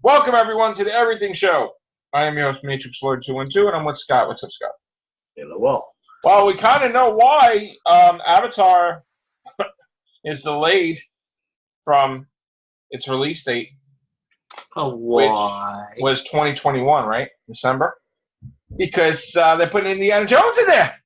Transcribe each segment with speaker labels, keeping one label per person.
Speaker 1: Welcome, everyone, to the Everything Show. I am your host, Matrixlord212, and I'm with Scott. What's up, Scott?
Speaker 2: Hello.
Speaker 1: Well, we kind of know why Avatar is delayed from its release date,
Speaker 2: Why?
Speaker 1: which was 2021, right? December? Because they're putting Indiana Jones in there.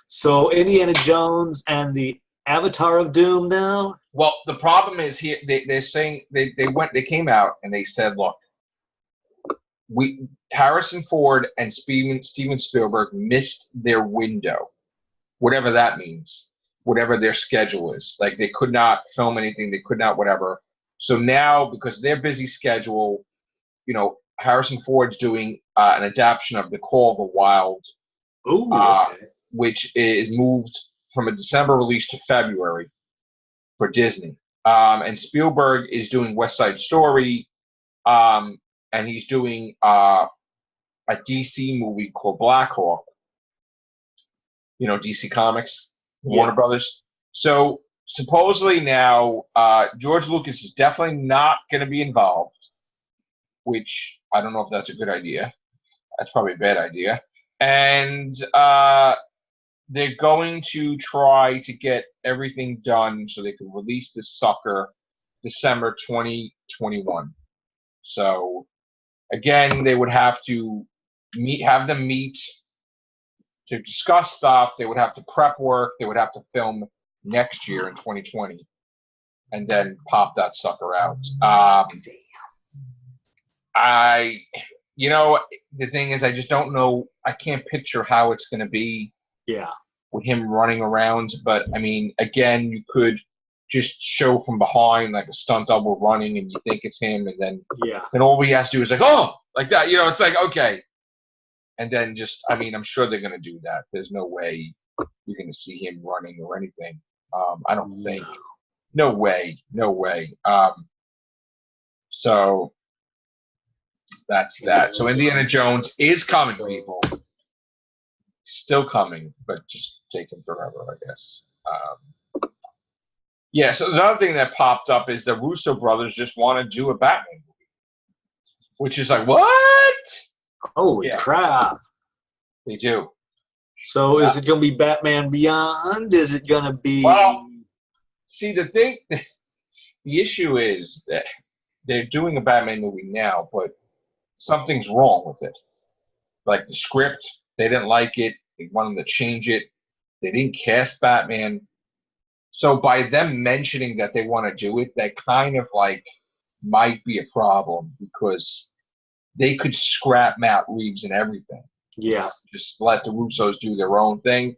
Speaker 2: So Indiana Jones and the Avatar of Doom now?
Speaker 1: Well, the problem is here they're saying they came out and they said, look, Harrison Ford and Steven Spielberg missed their window, whatever that means, whatever their schedule is. Like they could not film anything, they could not whatever. So now, because of their busy schedule, Harrison Ford's doing an adaptation of The Call of the Wild,
Speaker 2: Okay.
Speaker 1: which is moved from a December release to February for Disney. And Spielberg is doing West Side Story, and he's doing a DC movie called Black Hawk. DC Comics, Warner Brothers. So supposedly now George Lucas is definitely not going to be involved, which I don't know if that's a good idea. That's probably a bad idea. And they're going to try to get everything done so they can release this sucker December 2021. So again, they would have to have them meet to discuss stuff. They would have to prep work. They would have to film next year in 2020 and then pop that sucker out. The thing is, I just don't know. I can't picture how it's going to be.
Speaker 2: Yeah.
Speaker 1: With him running around. But, I mean, again, you could just show from behind like a stunt double running and you think it's him. And then all he has to do is like, oh, like that. It's like, okay. And then I'm sure they're going to do that. There's no way you're going to see him running or anything. I don't think. No way. So that's that. So Indiana Jones is coming, people. Still coming, but just taking forever, I guess. So the other thing that popped up is the Russo brothers just want to do a Batman movie. Which is like, what?
Speaker 2: Holy crap.
Speaker 1: They do.
Speaker 2: So is it going to be Batman Beyond? Is it going to be...
Speaker 1: Well, see, the issue is that they're doing a Batman movie now, but something's wrong with it. Like the script, they didn't like it. They wanted to change it. They didn't cast Batman. So by them mentioning that they want to do it, that kind of like might be a problem because they could scrap Matt Reeves and everything.
Speaker 2: Yeah.
Speaker 1: Just let the Russos do their own thing.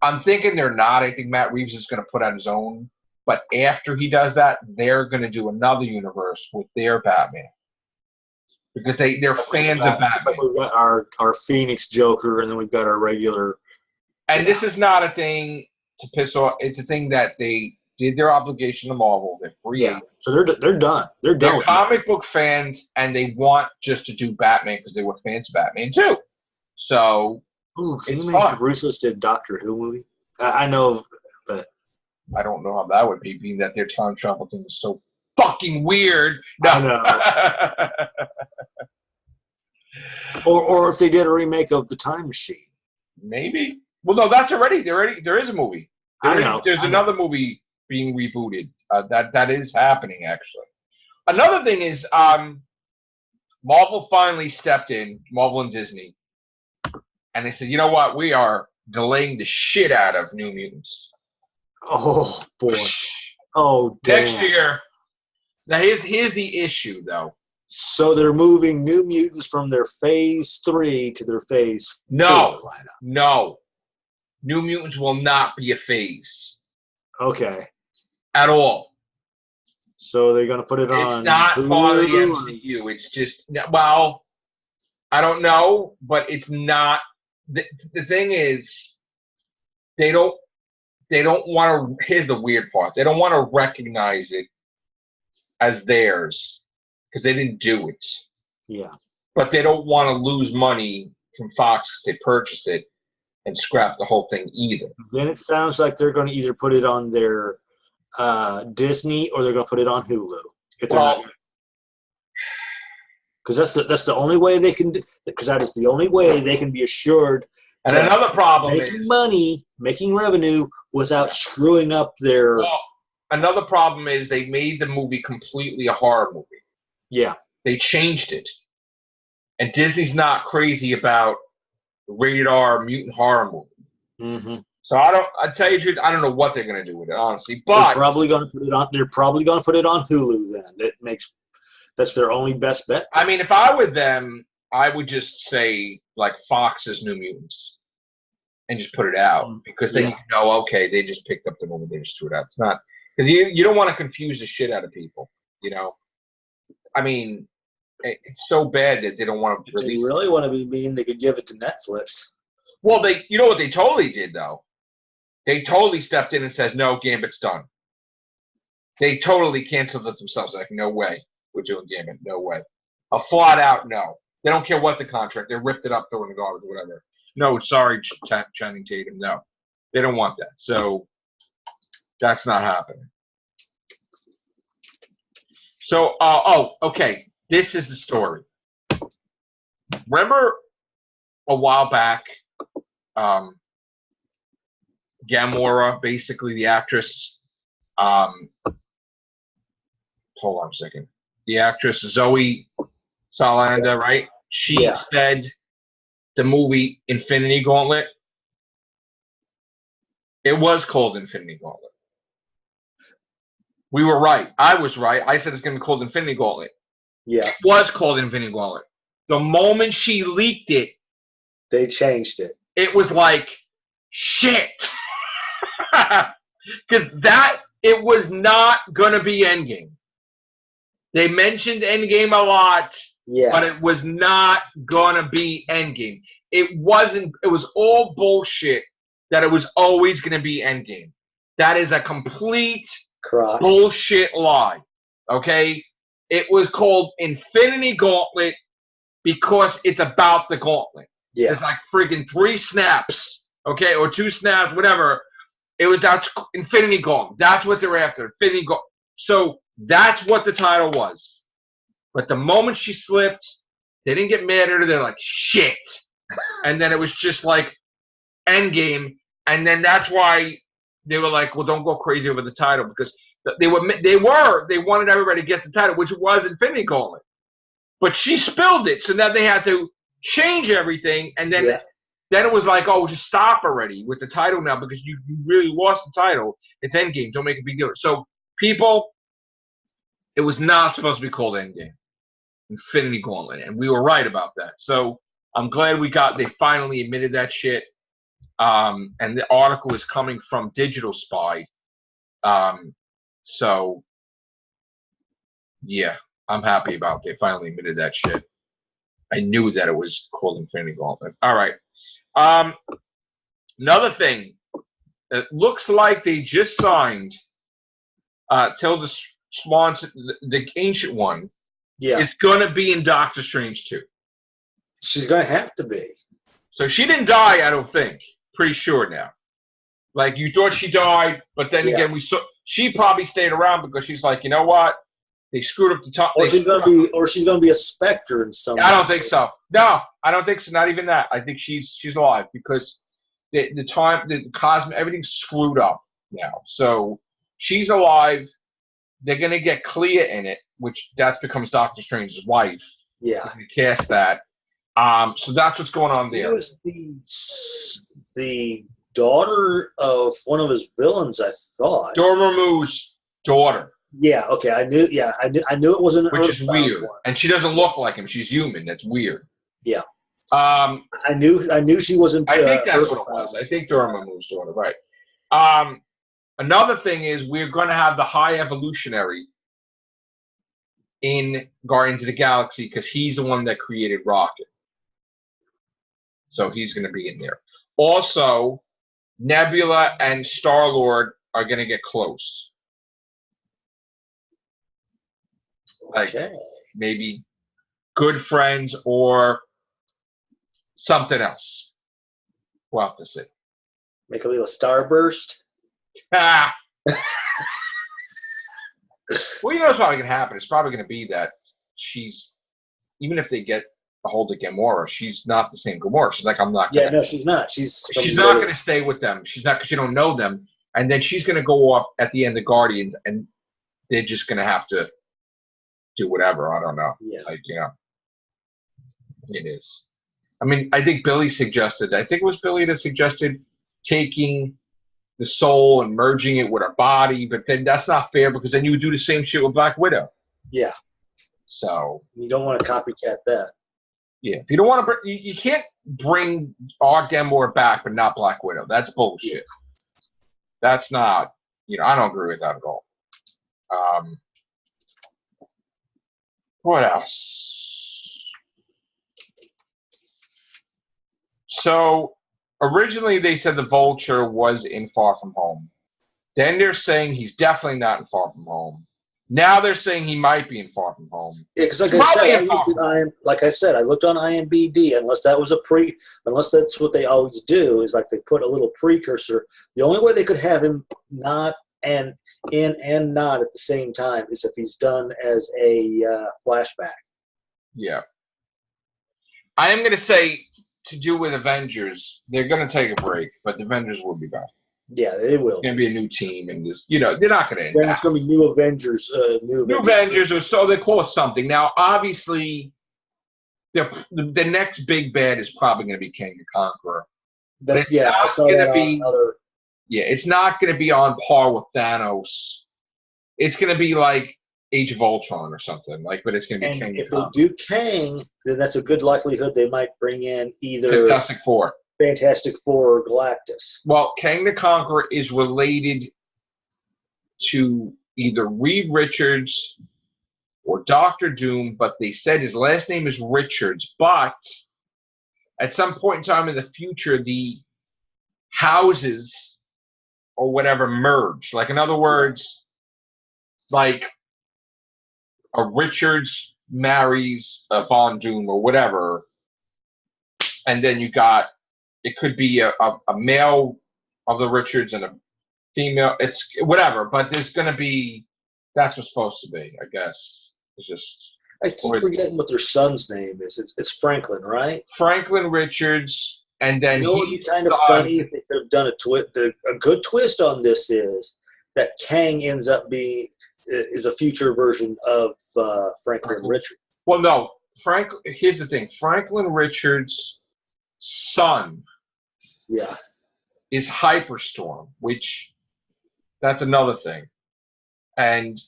Speaker 1: I'm thinking they're not. I think Matt Reeves is going to put out his own. But after he does that, they're going to do another universe with their Batman. Because they're fans of Batman.
Speaker 2: Like we've got our Phoenix Joker, and then we've got our regular.
Speaker 1: And this is not a thing to piss off. It's a thing that they did their obligation to Marvel. They're free.
Speaker 2: Yeah. So they're done. They're done.
Speaker 1: They're comic book fans, and they want just to do Batman because they were fans of Batman too. So.
Speaker 2: Ooh, can you imagine if Russo's did Doctor Who movie? I know, but
Speaker 1: I don't know how that would be, being that their time travel thing is so fucking weird. No.
Speaker 2: I know. Or if they did a remake of The Time Machine.
Speaker 1: Maybe. Well, no, that's already there is a movie. There's another movie being rebooted. That is happening, actually. Another thing is Marvel finally stepped in, Marvel and Disney, and they said, you know what? We are delaying the shit out of New Mutants.
Speaker 2: Oh, boy. Oh, damn.
Speaker 1: Next year. Now, here's the issue, though.
Speaker 2: So they're moving New Mutants from their Phase 3 to their Phase 4 lineup.
Speaker 1: No. New Mutants will not be a phase.
Speaker 2: Okay.
Speaker 1: At all.
Speaker 2: So they're going to put it on
Speaker 1: It's not part of the MCU. It's just, well, I don't know, but it's not. The thing is, they don't want to, here's the weird part. They don't want to recognize it as theirs because they didn't do it.
Speaker 2: Yeah.
Speaker 1: But they don't want to lose money from Fox because they purchased it and scrap the whole thing either.
Speaker 2: Then it sounds like they're going to either put it on their Disney, or they're going to put it on Hulu.
Speaker 1: Well,
Speaker 2: because that's the only way they can. Because that is the only way they can be assured.
Speaker 1: And another problem
Speaker 2: is making revenue without screwing up their.
Speaker 1: Well, another problem is they made the movie completely a horror movie.
Speaker 2: Yeah,
Speaker 1: they changed it, and Disney's not crazy about rated R mutant horror movie.
Speaker 2: Mm-hmm.
Speaker 1: So I tell you the truth, I don't know what they're going to do with it, honestly. But
Speaker 2: they're probably going to put it on. They're probably going to put it on Hulu. Then that's their only best bet.
Speaker 1: I mean, if I were them, I would just say like Fox's New Mutants, and just put it out, because then you know, okay, they just picked up the movie, they just threw it out. It's not, because you don't want to confuse the shit out of people, you know. I mean, it's so bad that they don't want to release.
Speaker 2: If they really want to be mean, they could give it to Netflix.
Speaker 1: Well, you know what they totally did though? They totally stepped in and said, no, Gambit's done. They totally canceled it themselves. Like, no way, we're doing Gambit. No way. A flat out no. They don't care what the contract. They ripped it up, threw it in the garbage, whatever. No, sorry, Channing Tatum. No, they don't want that. So that's not happening. So, okay. This is the story. Remember a while back, Gamora, basically the actress, hold on a second. The actress Zoe Saldana, right? She said the movie Infinity Gauntlet, it was called Infinity Gauntlet. We were right. I was right. I said it's going to be called Infinity Gauntlet.
Speaker 2: Yeah.
Speaker 1: It was called Infinity Gauntlet. The moment she leaked it,
Speaker 2: they changed it.
Speaker 1: It was like, shit. Because it was not going to be Endgame. They mentioned Endgame a lot, but it was not going to be Endgame. It wasn't. It was all bullshit that it was always going to be Endgame. That is a complete bullshit lie. Okay? It was called Infinity Gauntlet because it's about the gauntlet. Yeah. It's like freaking 3 snaps, okay, or 2 snaps, whatever. That's Infinity Gauntlet. That's what they're after. Infinity Gauntlet. So that's what the title was. But the moment she slipped, they didn't get mad at her. They're like, shit. And then it was just like Endgame. And then that's why they were like, well, don't go crazy over the title, because they wanted everybody to guess the title, which was Infinity Gauntlet. But she spilled it, so now they had to change everything, and then it was like, oh, just stop already with the title now, because you really lost the title. It's Endgame. Don't make a big deal. So, people, it was not supposed to be called Endgame. Infinity Gauntlet, and we were right about that. So, I'm glad they finally admitted that shit. And the article is coming from Digital Spy. So, yeah, I'm happy about it. They finally admitted that shit. I knew that it was called Infinity Gauntlet. All right. Another thing. It looks like they just signed Tilda Swinton, the Ancient One. Yeah. Is going to be in Doctor Strange 2.
Speaker 2: She's going to have to be.
Speaker 1: So she didn't die, I don't think. Pretty sure now. Like, you thought she died, but then again, she probably stayed around because she's like, you know what? They screwed up the top.
Speaker 2: Or she's gonna be a Spectre in some.
Speaker 1: I don't think so. No, I don't think so. Not even that. I think she's alive, because the cosmic, everything's screwed up now. So she's alive. They're gonna get Clea in it, which that becomes Doctor Strange's wife.
Speaker 2: Yeah.
Speaker 1: They cast that. So that's what's going on there.
Speaker 2: She was the daughter of one of his villains, I thought.
Speaker 1: Dormammu's daughter.
Speaker 2: Yeah. Okay. I knew it wasn't.
Speaker 1: Which is weird, and she doesn't look like him. She's human. That's weird.
Speaker 2: Yeah. I knew she wasn't.
Speaker 1: I think that's what it was. I think Dormammu's daughter, right? Another thing is we're going to have the High Evolutionary in Guardians of the Galaxy, because he's the one that created Rocket. So he's going to be in there. Also, Nebula and Star-Lord are going to get close. Like, maybe good friends or something else. We'll have to see.
Speaker 2: Make a little starburst.
Speaker 1: Well, you know what's probably going to happen. It's probably going to be that she's, even if they get a hold of Gamora, she's not the same Gamora. She's like, I'm not going to.
Speaker 2: Yeah, no, she's not. She's
Speaker 1: not going to stay with them. She's not, because you don't know them. And then she's going to go off at the end of Guardians, and they're just going to have to do whatever. I don't know.
Speaker 2: Yeah.
Speaker 1: Like, you know, it is. I mean, I think Billy suggested, I think it was Billy that suggested taking the soul and merging it with her body, but then that's not fair because then you would do the same shit with Black Widow.
Speaker 2: Yeah.
Speaker 1: So.
Speaker 2: You don't want to copycat that.
Speaker 1: Yeah. If you don't want to, you can't bring our Gamora back, but not Black Widow. That's bullshit. Yeah. That's not, you know, I don't agree with that at all. What else? So originally they said the Vulture was in Far From Home. Then they're saying he's definitely not in Far From Home. Now they're saying he might be in Far From Home.
Speaker 2: Yeah, because like I said, I looked on IMDb. Unless that was unless that's what they always do, is like they put a little precursor. The only way they could have him not and in and not at the same time is if he's done as a flashback.
Speaker 1: Yeah. I am going to say, to do with Avengers, they're going to take a break, but the Avengers will be back.
Speaker 2: Yeah, they will.
Speaker 1: It's going to be a new team, and this, you know, they're not going to end.
Speaker 2: It's going to be new Avengers. New
Speaker 1: Avengers, or so they call it something. Now, obviously, the next big bad is probably going to be King the Conqueror.
Speaker 2: I saw that on other.
Speaker 1: Yeah, it's not going to be on par with Thanos. It's going to be like Age of Ultron or something. But it's going to be King.
Speaker 2: If they do Kang, then that's a good likelihood they might bring in either Fantastic Four or Galactus.
Speaker 1: Well, Kang the Conqueror is related to either Reed Richards or Dr. Doom, but they said his last name is Richards. But at some point in time in the future, the houses or whatever merge. Like, in other words, like a Richards marries a Von Doom or whatever, and then you got, it could be a male of the Richards and a female. It's whatever, but there's going to be, that's what's supposed to be, I guess. It's just.
Speaker 2: I keep forgetting what their son's name is. It's Franklin, right?
Speaker 1: Franklin Richards, and then
Speaker 2: it would be kind of funny if they could have done a good twist on this is that Kang ends up being is a future version of Franklin Richards.
Speaker 1: Well, no, here's the thing. Franklin Richards' son is Hyperstorm, which that's another thing. And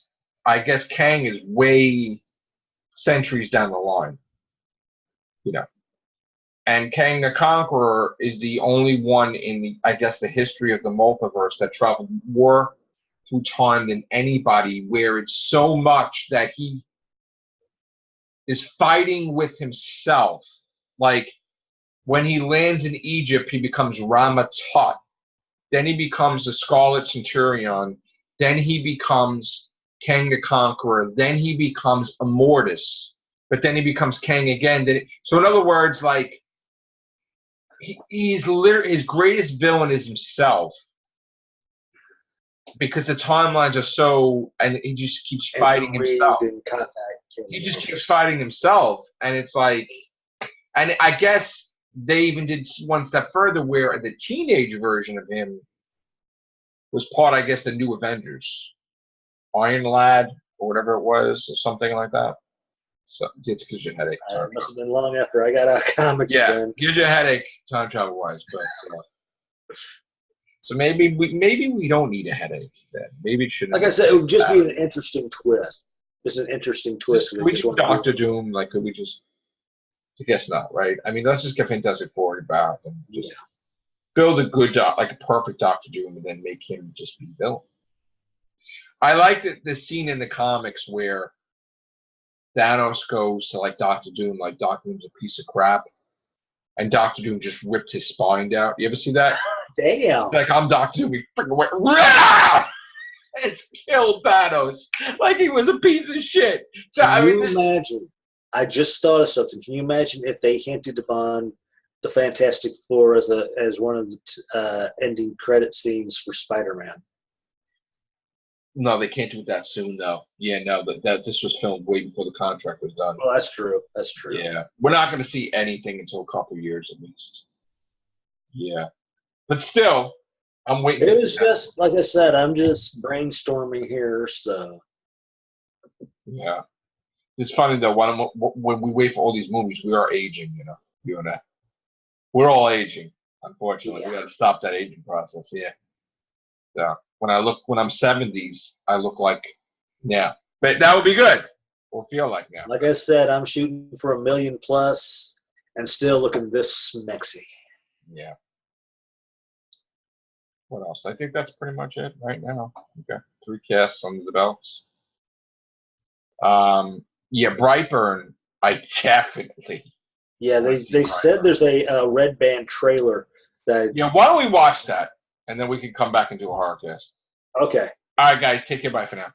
Speaker 1: I guess Kang is way centuries down the line, you know. And Kang the Conqueror is the only one in the, I guess, the history of the multiverse that traveled more through time than anybody, where it's so much that he is fighting with himself. Like, when he lands in Egypt, he becomes Rama-Tut. Then he becomes the Scarlet Centurion. Then he becomes Kang the Conqueror. Then he becomes Immortus. But then he becomes Kang again. So in other words, like, he's literally, his greatest villain is himself. Because the timelines are so, and he just keeps fighting himself. He just keeps fighting himself. And it's like, and I guess they even did one step further where the teenage version of him was part, I guess, the New Avengers. Iron Lad, or whatever it was, or something like that. So it's because your headache.
Speaker 2: It must have been long after I got out of comics.
Speaker 1: Yeah,
Speaker 2: then.
Speaker 1: gives you a headache, time travel wise. But so maybe we don't need a headache then. Maybe it shouldn't.
Speaker 2: Like I said, it would just be an interesting twist. Just an interesting twist.
Speaker 1: Could we just Doctor Doom? Like, could we just? I guess not, right? I mean, let's just get Fantastic Four back and just build a good, like a perfect Doctor Doom, and then make him just be villain. I like the scene in the comics where Thanos goes to like Doctor Doom, like Doctor Doom's a piece of crap, and Doctor Doom just ripped his spine out. You ever see that?
Speaker 2: Damn!
Speaker 1: Like, I'm Doctor Doom. He freaking went. It's killed Thanos like he was a piece of shit.
Speaker 2: Can you imagine? I just thought of something. Can you imagine if they hinted upon the Fantastic Four as one of the ending credit scenes for Spider-Man?
Speaker 1: No, they can't do it that soon, though. Yeah, no, that this was filmed way before the contract was done.
Speaker 2: Well, that's true. That's true.
Speaker 1: Yeah, we're not going to see anything until a couple of years at least. Yeah, but still, I'm waiting.
Speaker 2: It was just like I said. I'm just brainstorming here. So
Speaker 1: Yeah, it's funny though. When we wait for all these movies, we are aging. You know, you and I. We're all aging. Unfortunately, we got to stop that aging process. Yeah. So when I'm 70s, I look like, yeah. But that would be good. Or feel like now.
Speaker 2: like I said, I'm shooting for $1 million plus, and still looking this smexy.
Speaker 1: Yeah. What else? I think that's pretty much it right now. Okay. 3 casts under the belts. Yeah, Brightburn, I definitely.
Speaker 2: Yeah, they said there's a Red Band trailer that.
Speaker 1: Yeah, why don't we watch that, and then we can come back and do a horror cast.
Speaker 2: Okay.
Speaker 1: All right, guys, take care. Bye for now.